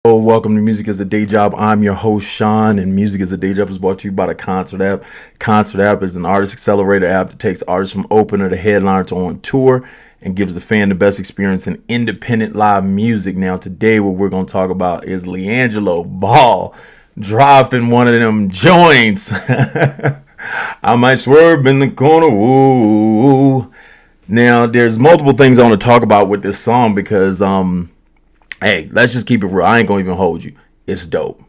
Oh, welcome to Music is a Day Job. I'm your host, Sean, and Music is a Day Job is brought to you by the Concert app. Concert app is an artist accelerator app that takes artists from opener to headliner to on tour and gives the fan the best experience in independent live music. Now, today, what we're going to talk about is LiAngelo Ball dropping one of them joints. I might swerve in the corner. Ooh. Now, there's multiple things I want to talk about with this song because, hey, let's just keep it real. I ain't gonna even hold you. It's dope.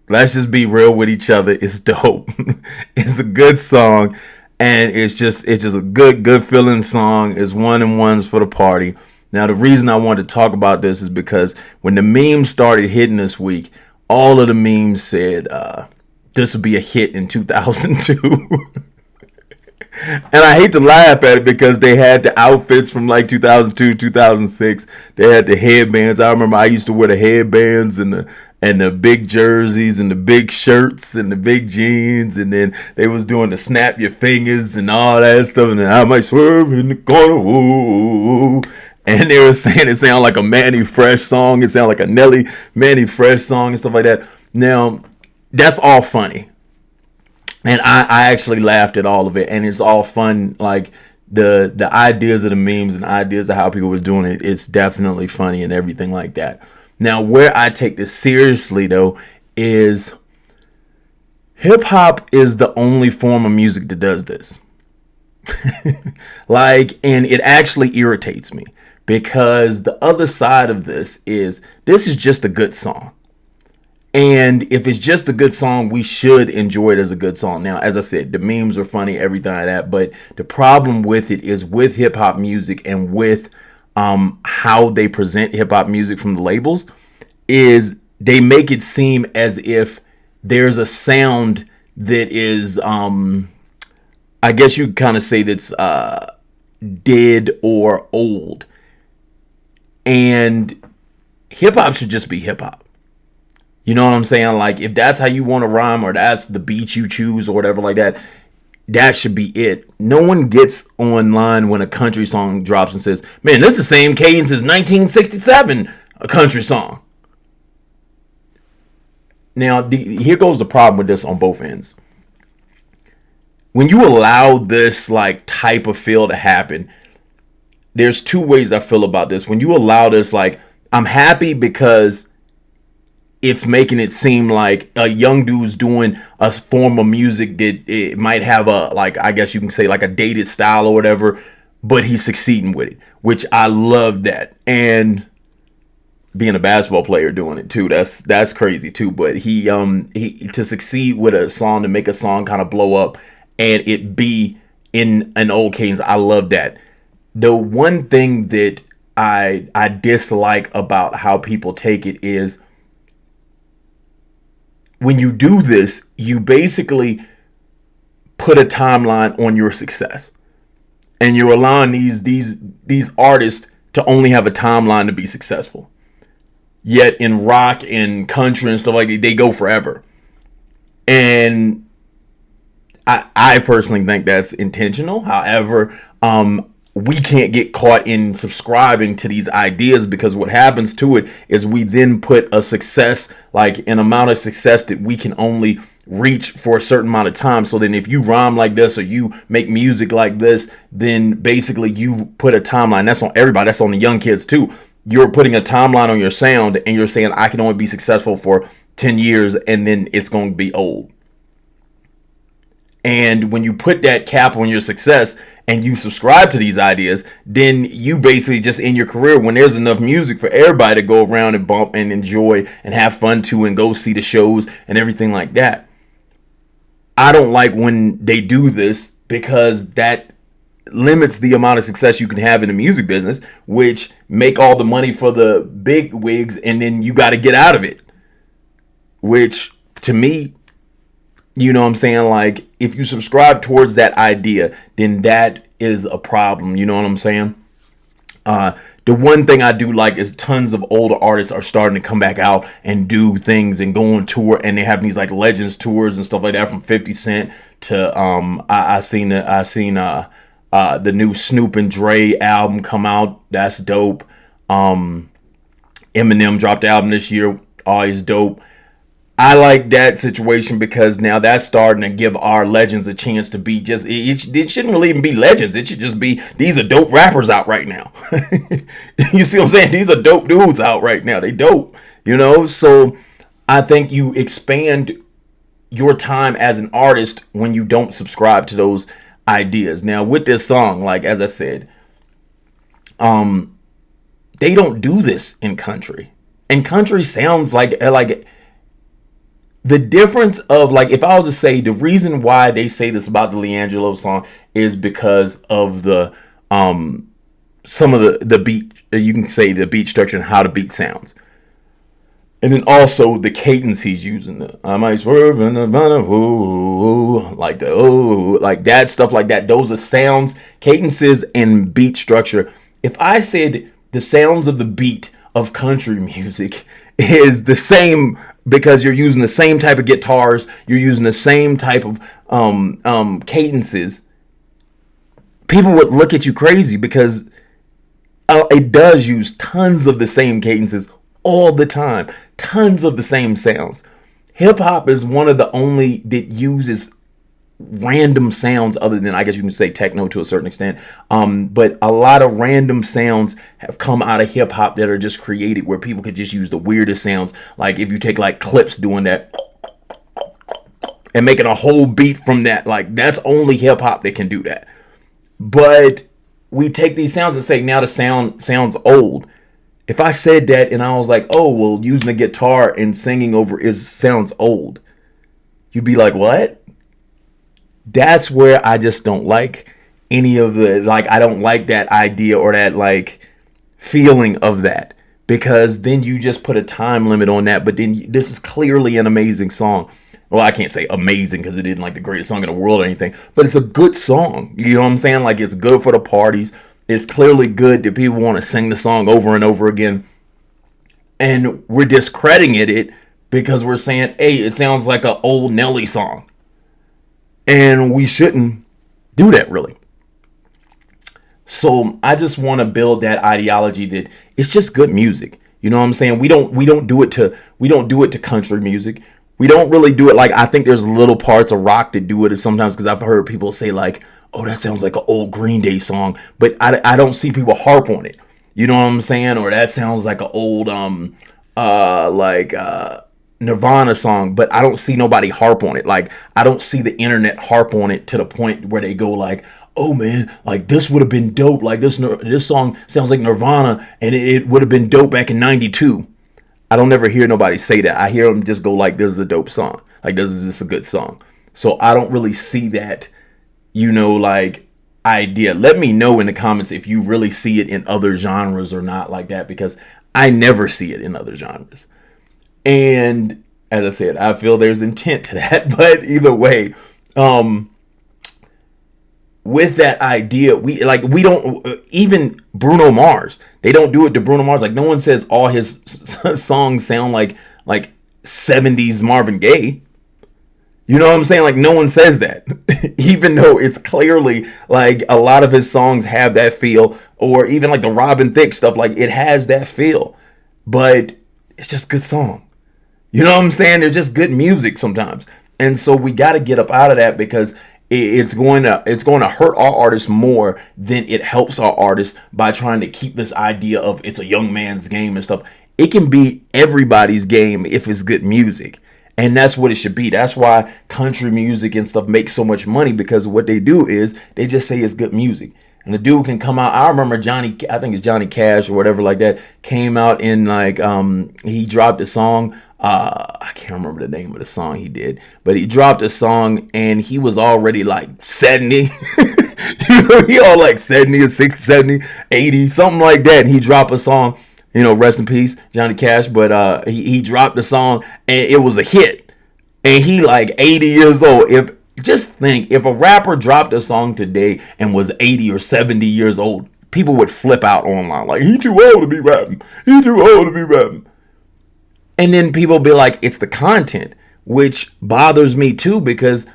Let's just be real with each other. It's dope. It's a good song, and it's just a good feeling song. It's one and ones for the party. Now, the reason I wanted to talk about this is because when the memes started hitting this week, all of the memes said this would be a hit in 2002. And I hate to laugh at it because they had the outfits from like 2002, 2006. They had the headbands. I remember I used to wear the headbands and the big jerseys and the big shirts and the big jeans. And then they was doing the snap your fingers and all that stuff. And then I might swerve in the corner. Ooh. And they were saying it sounded like a Manny Fresh song. It sounded like a Nelly Manny Fresh song and stuff like that. Now, that's all funny. And I actually laughed at all of it, and it's all fun. Like the ideas of the memes and ideas of how people was doing it, it's definitely funny and everything like that. Now, where I take this seriously though is hip hop is the only form of music that does this. And it actually irritates me because the other side of this is just a good song. And if it's just a good song, we should enjoy it as a good song. Now, as I said, the memes are funny, everything like that. But the problem with it is with hip hop music and with how they present hip hop music from the labels is they make it seem as if there's a sound that is, I guess you kind of say that's dead or old. And hip hop should just be hip hop. You know what I'm saying? Like, if that's how you want to rhyme or that's the beat you choose or whatever like that, that should be it. No one gets online when a country song drops and says, man, this is the same cadence as 1967, a country song. Now, here goes the problem with this on both ends. When you allow this, like, type of feel to happen, there's two ways I feel about this. When you allow this, like, I'm happy because it's making it seem like a young dude's doing a form of music that it might have a, like, I guess you can say like a dated style or whatever, but he's succeeding with it, which I love that. And being a basketball player doing it too, that's crazy too. But he to succeed with a song, to make a song kind of blow up and it be in an old cadence, I love that. The one thing that I dislike about how people take it is when you do this, you basically put a timeline on your success, and you're allowing these artists to only have a timeline to be successful. Yet in rock and country and stuff like that, they go forever. And I personally think that's intentional. However, we can't get caught in subscribing to these ideas because what happens to it is we then put a success, like an amount of success that we can only reach for a certain amount of time. So then if you rhyme like this or you make music like this, then basically you put a timeline. That's on everybody. That's on the young kids too. You're putting a timeline on your sound and you're saying I can only be successful for 10 years and then it's going to be old. And when you put that cap on your success and you subscribe to these ideas, then you basically just in your career, when there's enough music for everybody to go around and bump and enjoy and have fun to and go see the shows and everything like that. I don't like when they do this because that limits the amount of success you can have in the music business, which make all the money for the big wigs and then you got to get out of it. Which to me, you know what I'm saying? Like, if you subscribe towards that idea, then that is a problem. You know what I'm saying? The one thing I do like is tons of older artists are starting to come back out and do things and go on tour, and they have these like Legends tours and stuff like that, from 50 Cent to I seen the new Snoop and Dre album come out. That's dope. Eminem dropped the album this year. always dope. I like that situation because now that's starting to give our legends a chance to be just. It shouldn't really even be legends. It should just be these are dope rappers out right now. You see what I'm saying? These are dope dudes out right now. They dope. So I think you expand your time as an artist when you don't subscribe to those ideas. Now with this song, like as I said, they don't do this in country. And country sounds like the difference of, like, if I was to say the reason why they say this about the LiAngelo song is because of the some of the beat, you can say the beat structure and how the beat sounds. And then also the cadence he's using. I might swerve in the like the like that stuff like that. Those are sounds, cadences, and beat structure. If I said the sounds of the beat of country music is the same because you're using the same type of guitars, you're using the same type of cadences, people would look at you crazy because it does use tons of the same cadences all the time, tons of the same sounds. Hip hop is one of the only that uses random sounds, other than I guess you can say techno to a certain extent. But a lot of random sounds have come out of hip hop that are just created where people could just use the weirdest sounds. Like if you take like Clips doing that and making a whole beat from that, like that's only hip hop that can do that. But we take these sounds and say now the sound sounds old. If I said that and I was like, oh, well, using a guitar and singing over sounds old, you'd be like, what? That's where I just don't like any of the, like, I don't like that idea or that, like, feeling of that. Because then you just put a time limit on that. But then this is clearly an amazing song. Well, I can't say amazing because it isn't like the greatest song in the world or anything. But it's a good song. You know what I'm saying? Like, it's good for the parties. It's clearly good that people want to sing the song over and over again. And we're discrediting it because we're saying, hey, it sounds like an old Nelly song. And we shouldn't do that, really. So I just want to build that ideology that it's just good music. You know what I'm saying? We don't do it to country music. We don't really do it like, I think there's little parts of rock that do it sometimes, because I've heard people say like, oh, that sounds like an old Green Day song, but I don't see people harp on it. You know what I'm saying? Or that sounds like an old Nirvana song, but I don't see nobody harp on it. Like, I don't see the internet harp on it to the point where they go like, oh man, like this would have been dope. Like this song sounds like Nirvana and it would have been dope back in 92. I don't ever hear nobody say that. I hear them just go like, this is a dope song. Like, this is just a good song. So I don't really see that, like, idea. Let me know in the comments if you really see it in other genres or not like that, because I never see it in other genres. And as I said, I feel there's intent to that. But either way, with that idea, we don't, even Bruno Mars, they don't do it to Bruno Mars. Like, no one says all his songs sound like 70s Marvin Gaye. You know what I'm saying? Like, no one says that, even though it's clearly like a lot of his songs have that feel, or even like the Robin Thicke stuff, like it has that feel, but it's just good song. You know what I'm saying? They're just good music sometimes. And so we got to get up out of that, because it's going to hurt our artists more than it helps our artists by trying to keep this idea of it's a young man's game and stuff. It can be everybody's game if it's good music. And that's what it should be. That's why country music and stuff makes so much money, because what they do is they just say it's good music. And the dude can come out. I remember I think it's Johnny Cash or whatever like that, came out in like, he dropped a song. I can't remember the name of the song he did, but he dropped a song and he was already like 70. He all like 70 or 60, 70, 80, something like that. And he dropped a song. Rest in peace, Johnny Cash. But he dropped the song and it was a hit. And he like 80 years old. Just think, if a rapper dropped a song today and was 80 or 70 years old, people would flip out online. Like, he too old to be rapping. He too old to be rapping. And then people be like, it's the content, which bothers me too, because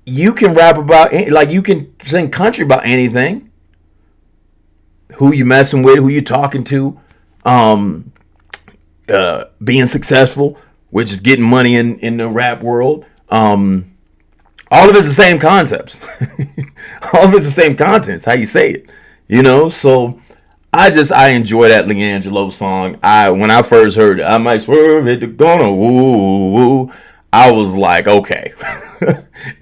you can rap about, like, you can sing country about anything. Who you messing with, who you talking to, being successful, which is getting money in the rap world. All of it's the same concepts. All of it's the same content. It's how you say it, So I enjoy that LiAngelo song. When I first heard it, I might swerve at the corner, woo woo. I was like, okay,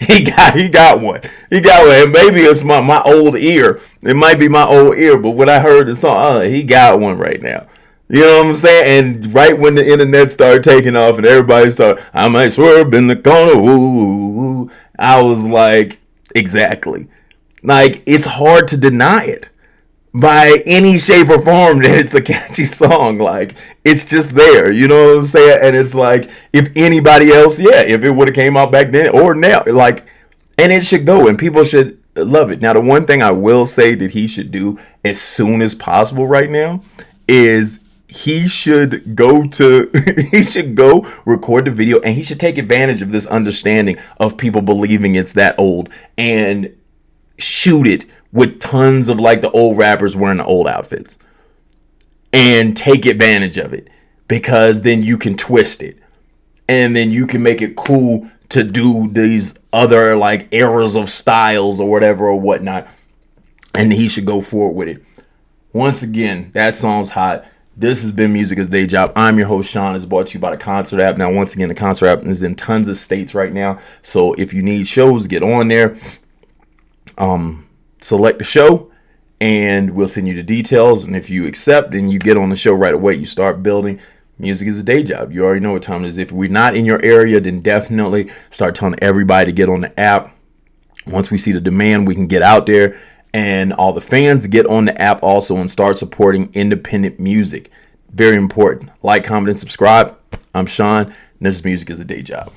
he got one. He got one. And maybe it's my old ear. It might be my old ear, but when I heard the song, he got one right now. You know what I'm saying? And right when the internet started taking off and everybody started, I might swerve in the corner, woo woo. I was like, exactly. Like, it's hard to deny it by any shape or form that it's a catchy song. Like, it's just there, you know what I'm saying? And it's like, if anybody else, if it would have came out back then or now, like, and it should go and people should love it. Now, the one thing I will say that he should do as soon as possible right now is he should go record the video, and he should take advantage of this understanding of people believing it's that old and shoot it with tons of like the old rappers wearing the old outfits and take advantage of it, because then you can twist it and then you can make it cool to do these other like eras of styles or whatever or whatnot. And he should go forward with it. Once again, that song's hot. This has been Music is Day Job. I'm your host, Sean. It's brought to you by the Concert app. Now, once again, the Concert app is in tons of states right now. So if you need shows, get on there. Select the show, and we'll send you the details. And if you accept, then you get on the show right away. You start building. Music is a day job. You already know what time it is. If we're not in your area, then definitely start telling everybody to get on the app. Once we see the demand, we can get out there. And all the fans get on the app also and start supporting independent music. Very important. Like, comment, and subscribe. I'm Sean, and this is Music is a Day Job.